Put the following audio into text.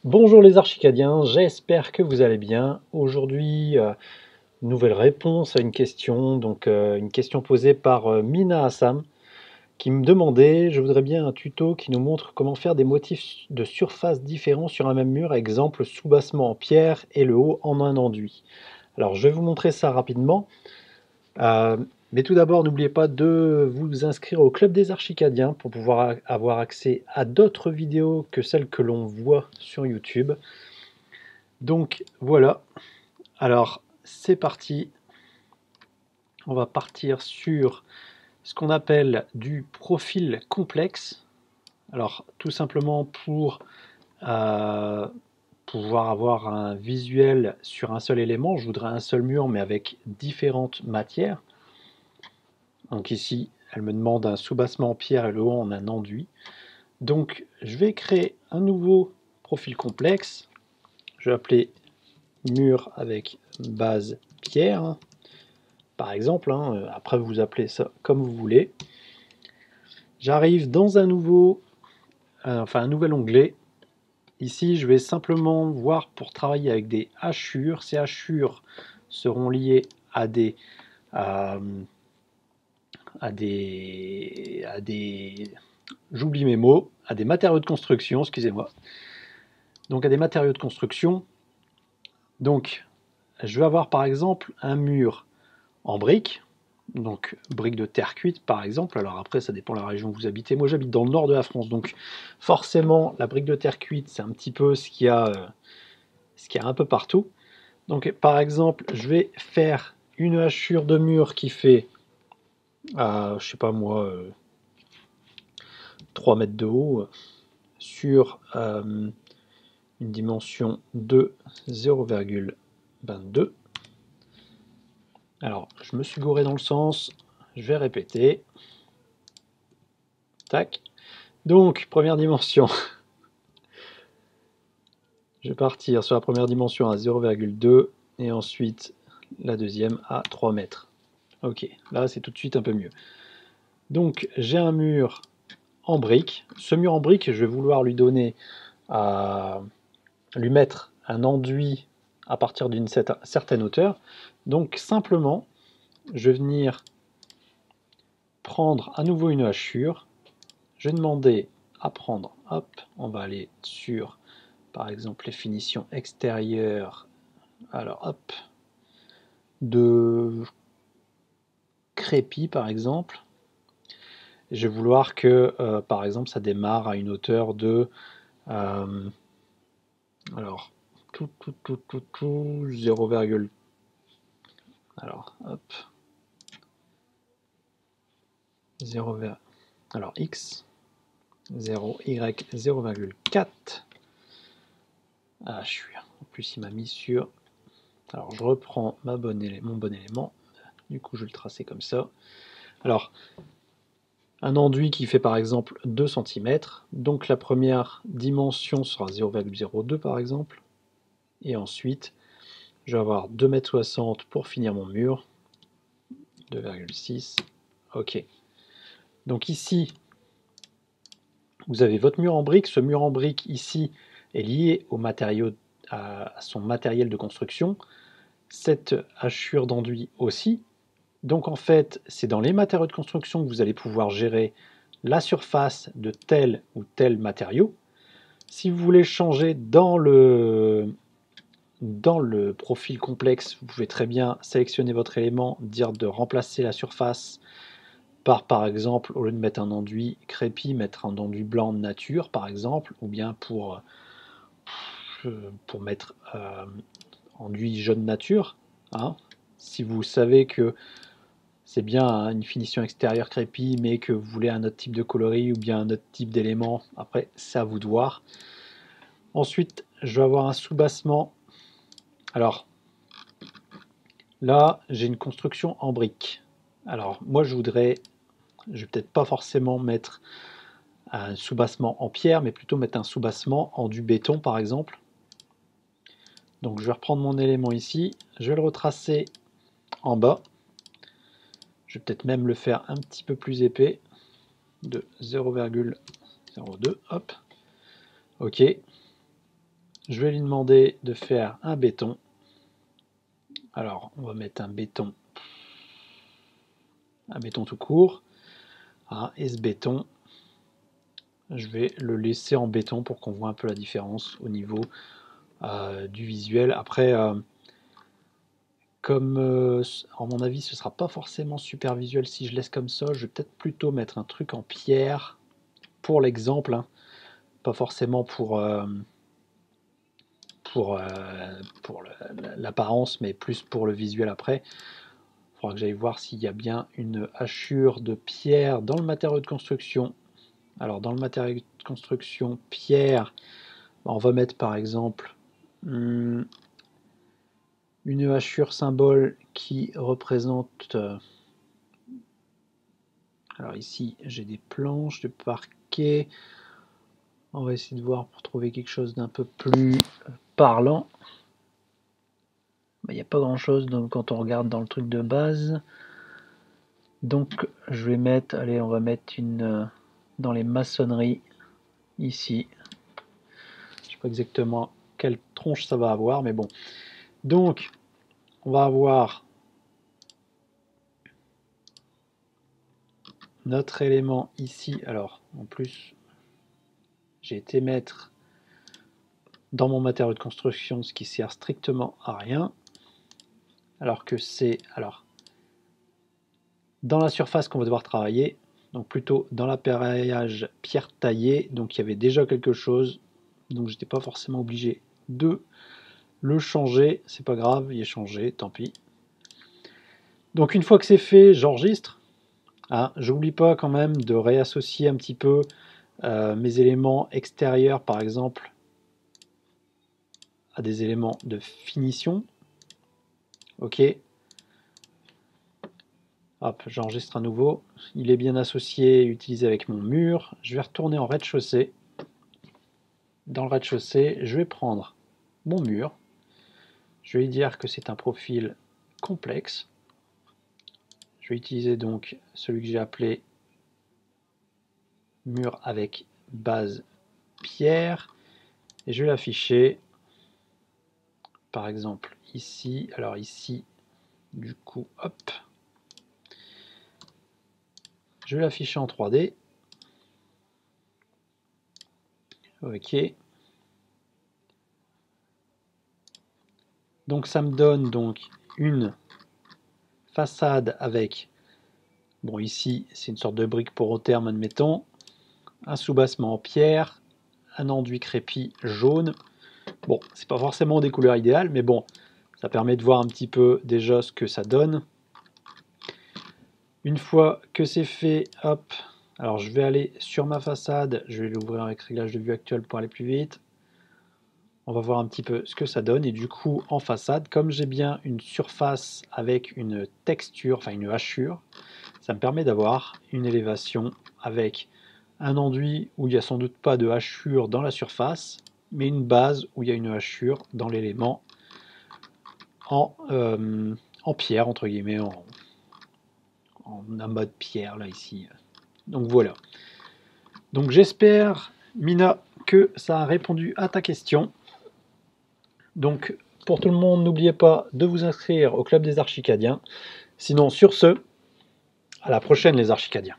Bonjour les archicadiens, j'espère que vous allez bien. Aujourd'hui, nouvelle réponse à une question, une question posée par Mina Assam qui me demandait, je voudrais bien un tuto qui nous montre comment faire des motifs de surface différents sur un même mur, exemple soubassement en pierre et le haut en un enduit. Alors je vais vous montrer ça rapidement. Euh, mais tout d'abord, n'oubliez pas de vous inscrire au Club des Archicadiens pour pouvoir avoir accès à d'autres vidéos que celles que l'on voit sur YouTube. Donc voilà, alors c'est parti, on va partir sur ce qu'on appelle du profil complexe. Alors tout simplement pour euh, pouvoir avoir un visuel sur un seul élément, je voudrais un seul mur mais avec différentes matières. Donc ici, elle me demande un soubassement en pierre et le haut en un enduit. Donc je vais créer un nouveau profil complexe, je vais appeler mur avec base pierre, par exemple, hein. Après vous appelez ça comme vous voulez. J'arrive dans un nouvel onglet. Ici, je vais simplement voir pour travailler avec des hachures. Ces hachures seront liées à des, à, à des, j'oublie mes mots, à des matériaux de construction, excusez-moi. Donc à des matériaux de construction. Donc, je vais avoir par exemple un mur en briques, donc briques de terre cuite par exemple. Alors après, ça dépend de la région où vous habitez. Moi, j'habite dans le nord de la France, donc forcément, la brique de terre cuite, c'est un petit peu ce qu'il y a un peu partout. Donc par exemple, je vais faire une hachure de mur qui fait, je sais pas moi, 3 mètres de haut sur une dimension de 0,22. Alors, je me suis gouré dans le sens, je vais répéter. Tac. Donc, première dimension. Je vais partir sur la première dimension à 0,2 et ensuite la deuxième à 3 mètres. Ok, là c'est tout de suite un peu mieux. Donc j'ai un mur en briques. Ce mur en briques, je vais vouloir lui donner lui mettre un enduit à partir d'une certaine hauteur. Donc simplement, je vais venir prendre à nouveau une hachure. Je vais demander à prendre, hop, on va aller sur par exemple les finitions extérieures. Alors hop, de crépi par exemple. Je vais vouloir que par exemple ça démarre à une hauteur de alors tout 0, alors hop 0, alors x 0 y 0,4. Ah, je suis en plus il m'a mis sur, alors je reprends mon bon élément, du coup je vais le tracer comme ça. Alors un enduit qui fait par exemple 2 cm, donc la première dimension sera 0,02 par exemple, et ensuite je vais avoir 2,60 m pour finir mon mur, 2,6, ok. Donc ici, vous avez votre mur en briques, ce mur en briques ici est lié au matériau, à son matériel de construction, cette hachure d'enduit aussi. Donc en fait, c'est dans les matériaux de construction que vous allez pouvoir gérer la surface de tel ou tel matériau. Si vous voulez changer dans le profil complexe, vous pouvez très bien sélectionner votre élément, dire de remplacer la surface par exemple, au lieu de mettre un enduit crépi, mettre un enduit blanc de nature, par exemple, ou bien pour mettre enduit jaune nature. Hein. Si vous savez que c'est bien une finition extérieure crépi, mais que vous voulez un autre type de coloris ou bien un autre type d'élément, après, c'est à vous de voir. Ensuite, je vais avoir un soubassement. Alors, là, j'ai une construction en briques. Alors, moi, je vais peut-être pas forcément mettre un soubassement en pierre, mais plutôt mettre un soubassement en du béton, par exemple. Donc, je vais reprendre mon élément ici, je vais le retracer en bas. Je vais peut-être même le faire un petit peu plus épais, de 0,02, hop. Ok. Je vais lui demander de faire un béton. Alors, on va mettre un béton tout court. Ah, et ce béton, je vais le laisser en béton pour qu'on voit un peu la différence au niveau du visuel. Après, comme à mon avis ce sera pas forcément super visuel si je laisse comme ça, je vais peut-être plutôt mettre un truc en pierre pour l'exemple, hein. Pas forcément pour l'apparence, mais plus pour le visuel après. Il faudra que j'aille voir s'il y a bien une hachure de pierre dans le matériau de construction. Alors dans le matériau de construction pierre, on va mettre par exemple une hachure symbole qui représente... alors ici j'ai des planches de parquet. On va essayer de voir pour trouver quelque chose d'un peu plus parlant. Il n'y a pas grand chose donc, quand on regarde dans le truc de base. Donc je vais mettre, allez, on va mettre une dans les maçonneries ici. Je ne sais pas exactement quelle tronche ça va avoir, mais bon. Donc on va avoir notre élément ici. Alors en plus, j'ai été mettre dans mon matériau de construction ce qui sert strictement à rien. Alors que c'est dans la surface qu'on va devoir travailler, donc plutôt dans l'appareillage pierre taillée, donc il y avait déjà quelque chose, donc j'étais pas forcément obligé de le changer, c'est pas grave, il est changé, tant pis. Donc une fois que c'est fait, j'enregistre. Ah, j'oublie pas quand même de réassocier un petit peu mes éléments extérieurs, par exemple, à des éléments de finition. Ok. Hop, j'enregistre à nouveau. Il est bien associé et utilisé avec mon mur. Je vais retourner en rez-de-chaussée. Dans le rez-de-chaussée, je vais prendre mon mur. Je vais lui dire que c'est un profil complexe. Je vais utiliser donc celui que j'ai appelé mur avec base pierre. Et je vais l'afficher, par exemple, ici. Alors ici, du coup, hop. Je vais l'afficher en 3D. Ok. Donc ça me donne donc une façade avec, bon ici c'est une sorte de brique pour au terme admettons, un soubassement en pierre, un enduit crépi jaune. Bon, c'est pas forcément des couleurs idéales, mais bon, ça permet de voir un petit peu déjà ce que ça donne. Une fois que c'est fait, hop, alors je vais aller sur ma façade, je vais l'ouvrir avec réglage de vue actuel pour aller plus vite. On va voir un petit peu ce que ça donne, et du coup en façade, comme j'ai bien une surface avec une texture, enfin une hachure, ça me permet d'avoir une élévation avec un enduit où il n'y a sans doute pas de hachure dans la surface, mais une base où il y a une hachure dans l'élément en pierre, entre guillemets, en mode pierre, là, ici. Donc voilà. Donc j'espère, Mina, que ça a répondu à ta question. Donc pour tout le monde, n'oubliez pas de vous inscrire au Club des Archicadiens. Sinon, sur ce, à la prochaine les Archicadiens.